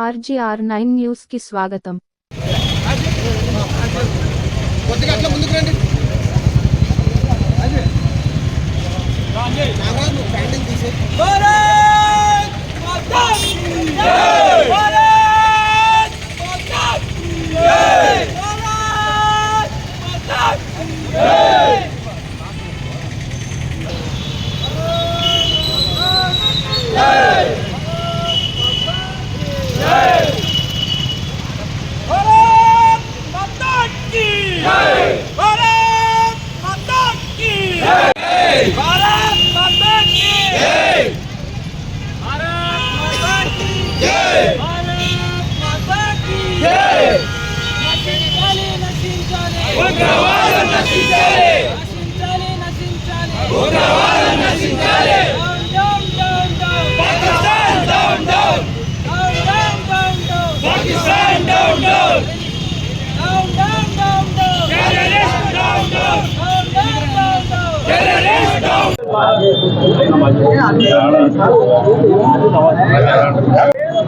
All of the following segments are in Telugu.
RGR9 న్యూస్ కి స్వాగతం.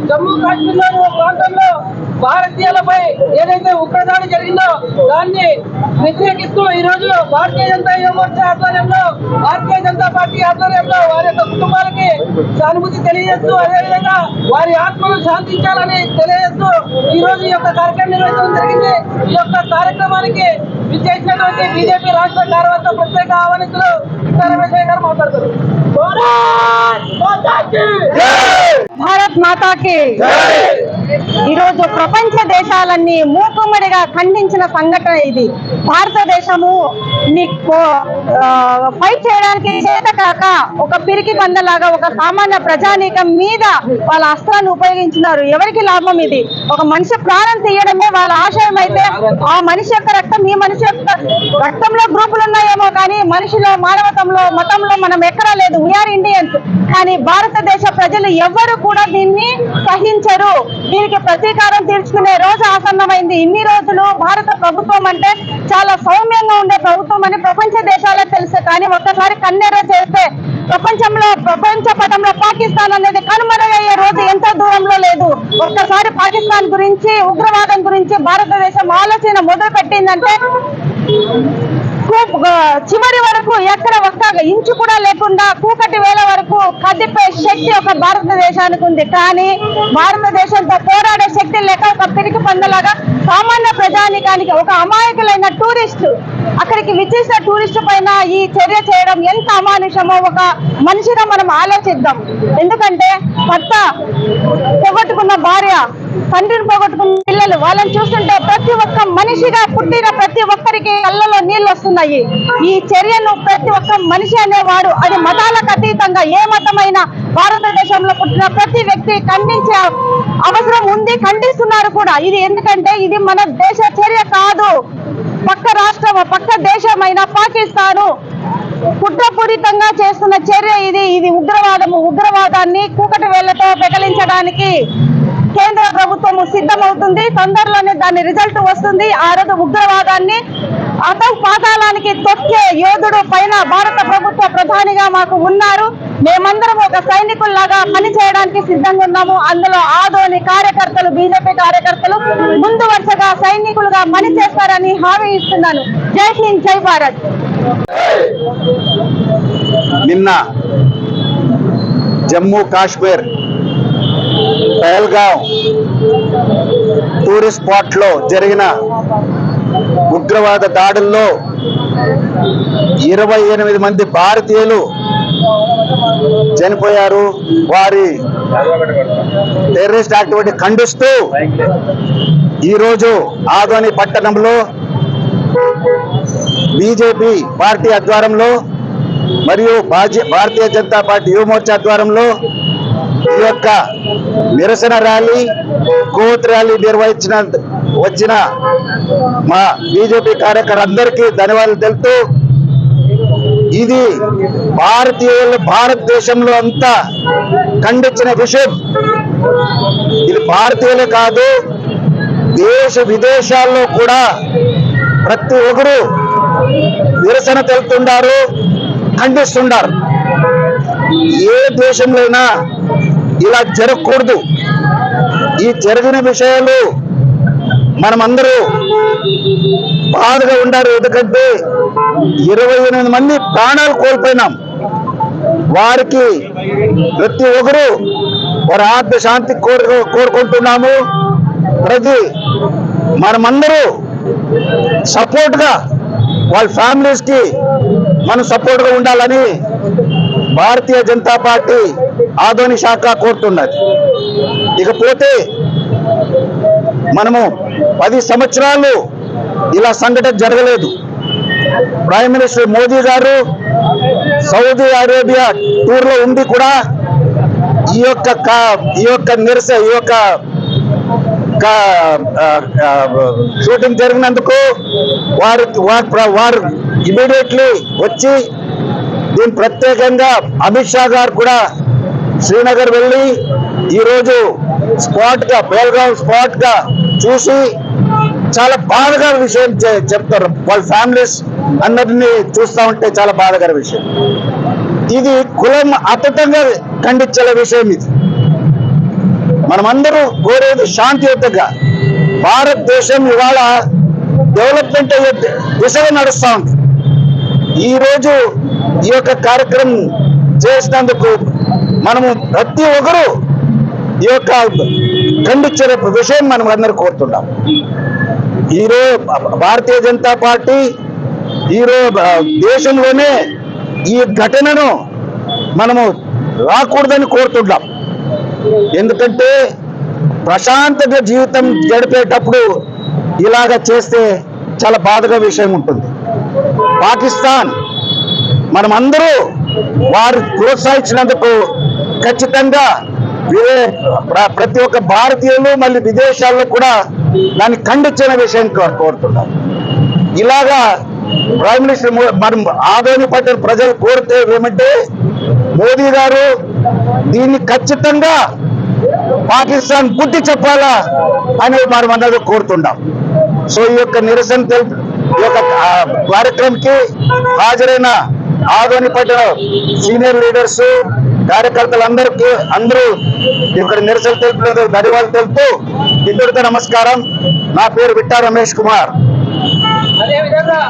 జమ్మూ కాశ్మీర్ ప్రాంతంలో భారతీయులపై ఏదైతే ఉగ్రదాడి జరిగిందో దాన్ని వ్యతిరేకిస్తూ ఈ రోజు భారతీయ జనతా యువమోర్చా ఆధ్వర్యంలో భారతీయ జనతా పార్టీ ఆధ్వర్యంలో వారి యొక్క కుటుంబాలకి సానుభూతి తెలియజేస్తూ అదేవిధంగా వారి ఆత్మను శాంతించాలని తెలియజేస్తూ ఈ రోజు ఈ యొక్క కార్యక్రమం నిర్వహించడం జరిగింది. ఈ యొక్క కార్యక్రమానికి విచ్చేసినటువంటి బీజేపీ రాష్ట్ర కార్యవర్గ ప్రత్యేక ఆహ్వానితులు రమేష్ గారు మాట్లాడుతారు. భారత్ మాతాకి ఈరోజు ప్రపంచ దేశాలన్నీ మూకుమ్మడిగా ఖండించిన సంఘటన ఇది. భారతదేశము ఫైట్ చేయడానికి చేతకాక ఒక పిరికి పందలాగా ఒక సామాన్య ప్రజానీకం మీద వాళ్ళ అస్త్రాన్ని ఉపయోగించినారు. ఎవరికి లాభం ఇది? ఒక మనిషి ప్రాణం తీయడమే వాళ్ళ ఆశయం అయితే ఆ మనిషి యొక్క రక్తం ఈ మనిషి యొక్క రక్తంలో గ్రూపులు ఉన్నాయేమో కానీ మనిషిలో మానవతంలో మతంలో మనం ఎక్కడా లేదు. We are Indians. కానీ భారతదేశ ప్రజలు ఎవ్వరు కూడా దీన్ని సహించరు. దీనికి ప్రతీకారం తీర్చుకునే రోజు ఆసన్నమైంది. ఇన్ని రోజులు భారత ప్రభుత్వం అంటే చాలా సౌమ్యంగా ఉండే ప్రభుత్వం అని ప్రపంచ దేశాలే తెలుసు. కానీ ఒక్కసారి కన్నెర చేస్తే ప్రపంచ పటంలో పాకిస్తాన్ అనేది కనుమరుగయ్యే రోజు ఎంతో దూరంలో లేదు. ఒక్కసారి పాకిస్తాన్ గురించి ఉగ్రవాదం గురించి భారతదేశం ఆలోచన మొదలు పెట్టిందంటే చివరి వరకు ఎక్కడ ఒక్క ఇంచు కూడా లేకుండా కూకటి వేల వరకు కదిపే శక్తి ఒక భారతదేశానికి ఉంది. కానీ భారతదేశంతో పోరాడే శక్తి లేక ఒక పిరికి పందలాగా సామాన్య ప్రజానికానికి ఒక అమాయకులైన టూరిస్టు అక్కడికి విచ్చేసిన టూరిస్టు పైన ఈ చర్య చేయడం ఎంత అమానుషమో ఒక మనిషిగా మనం ఆలోచిద్దాం. ఎందుకంటే భర్త పోగొట్టుకున్న భార్య, తండ్రిని పోగొట్టుకున్న పిల్లలు, వాళ్ళని చూస్తుంటే ప్రతి ఒక్క మనిషిగా పుట్టిన ప్రతి ఒక్కరికి కళ్ళలో నీళ్ళు వస్తున్నాయి. ఈ చర్యను ప్రతి ఒక్క మనిషి అనేవాడు, అది మతాలకు అతీతంగా ఏ మతమైనా భారతదేశంలో పుట్టిన ప్రతి వ్యక్తి ఖండించే అవసరం ఉంది, ఖండిస్తున్నారు కూడా. ఇది ఎందుకంటే ఇది మన దేశ చర్య కాదు. పక్క రాష్ట్రం పక్క దేశమైన పాకిస్తాను కుట్రపూరితంగా చేస్తున్న చర్య ఇది. ఇది ఉగ్రవాదాన్ని కూకటి వేళ్లతో పెకలించడానికి కేంద్ర ప్రభుత్వం సిద్ధమవుతుంది. తొందరలోనే దాని రిజల్ట్ వస్తుంది. ఆ రోజు ఉగ్రవాదాన్ని పాతాళానికి తొక్కే యోధుడు పైన భారత ప్రభుత్వ ప్రధానిగా మాకు ఉన్నారు. మేమందరం ఒక సైనికుల్లాగా పనిచేయడానికి సిద్ధంగా ఉన్నాము. అందులో ఆదోని కార్యకర్తలు, బీజేపీ కార్యకర్తలు ముందు వరుసగా సైనికులుగా పనిచేస్తారని హామీ ఇస్తున్నాను. జై హింద్, జై భారత్. నిన్న జమ్మూ కాశ్మీర్ పహల్గాం టూరిస్ట్ స్పాట్ లో జరిగిన ఉగ్రవాద దాడుల్లో 28 మంది భారతీయులు చనిపోయారు. వారి టెర్రరిస్ట్ యాక్టివిటీ ఖండిస్తూ ఈరోజు ఆదోని పట్టణంలో బీజేపీ పార్టీ ఆధ్వర్యంలో మరియు భారతీయ జనతా పార్టీ యువమోర్చా ఆధ్వర్యంలో ఈ యొక్క నిరసన ర్యాలీ, కోత్ ర్యాలీ వచ్చిన మా బీజేపీ కార్యకర్తలందరికీ ధన్యవాదాలు తెలుపుతూ, ఇది భారతదేశంలో అంతా ఖండించిన విషయం. ఇది భారతీయులే కాదు, దేశ విదేశాల్లో కూడా ప్రతి ఒక్కరు నిరసన తెలుపుతున్నారు, ఖండిస్తున్నారు. ఏ దేశంలో ఇలా జరగకూడదు. ఈ జరిగిన విషయాలు మనమందరూ బాధగా ఉండాలి. ఎందుకంటే 28 మంది ప్రాణాలు కోల్పోయినాం. వారికి ప్రతి ఒక్కరూ వారి ఆత్మ శాంతి కోరుకుంటున్నాము. మనమందరూ సపోర్ట్ గా వాళ్ళ ఫ్యామిలీస్ కి మనం సపోర్ట్ గా ఉండాలని భారతీయ జనతా పార్టీ ఆదోని శాఖ కోరుతున్నది. ఇకపోతే మనము 10 సంవత్సరాలు ఇలా సంఘటన జరగలేదు. ప్రైమ్ మినిస్టర్ మోదీ గారు సౌదీ అరేబియా టూర్ లో ఉండి కూడా ఈ యొక్క షూటింగ్ జరిగినందుకు వారు ఇమీడియట్లీ వచ్చి దీని ప్రత్యేకంగా అమిత్ షా గారు కూడా శ్రీనగర్ వెళ్ళి ఈరోజు బేల్గాం స్పాట్ గా చూసి చాలా బాధకర విషయం చెప్తారు. వాళ్ళ ఫ్యామిలీస్ అందరినీ చూస్తా ఉంటే చాలా బాధకర విషయం. ఇది కులం అతీతంగా ఖండించే విషయం. ఇది మనమందరూ కోరేది శాంతియుతంగా. భారతదేశం ఇవాళ డెవలప్మెంట్ అయ్యే దిశగా నడుస్తా ఉంది. ఈ రోజు ఈ యొక్క కార్యక్రమం చేసినందుకు మనము ప్రతి ఒక్కరూ ఈ యొక్క ఖండించే విషయం మనం అందరూ కోరుతున్నాం. ఈరోజు భారతీయ జనతా పార్టీ ఈరోజు దేశంలోనే ఈ ఘటనను మనము రాకూడదని కోరుతున్నాం. ఎందుకంటే ప్రశాంతంగా జీవితం గడిపేటప్పుడు ఇలాగ చేస్తే చాలా బాధగా విషయం ఉంటుంది. పాకిస్తాన్ మనమందరూ వారు ప్రోత్సహించినందుకు ఖచ్చితంగా ప్రతి ఒక్క భారతీయులు మళ్ళీ విదేశాల్లో కూడా దాన్ని ఖండించిన విషయం కోరుతున్నాం. ఇలాగా ప్రైమ్ మినిస్టర్ మనం ఆదోని పట్టిన ప్రజలు కోరితే ఏమంటే మోదీ గారు దీన్ని ఖచ్చితంగా పాకిస్తాన్ బుద్ధి చెప్పాలా అని మనం అందరూ కోరుతున్నాం. సో ఈ యొక్క నిరసన ఈ యొక్క కార్యక్రమంకి హాజరైన ఆదోని పట్టిన సీనియర్ లీడర్స్ కార్యకర్తలందరికీ అందరూ ఇక్కడ నిరసన తెలిపినందుకు ధన్యవాదాలు తెలుపుతూ ఇద్దరితో నమస్కారం. నా పేరు విట్టా రమేష్ కుమార్. అదేవిధంగా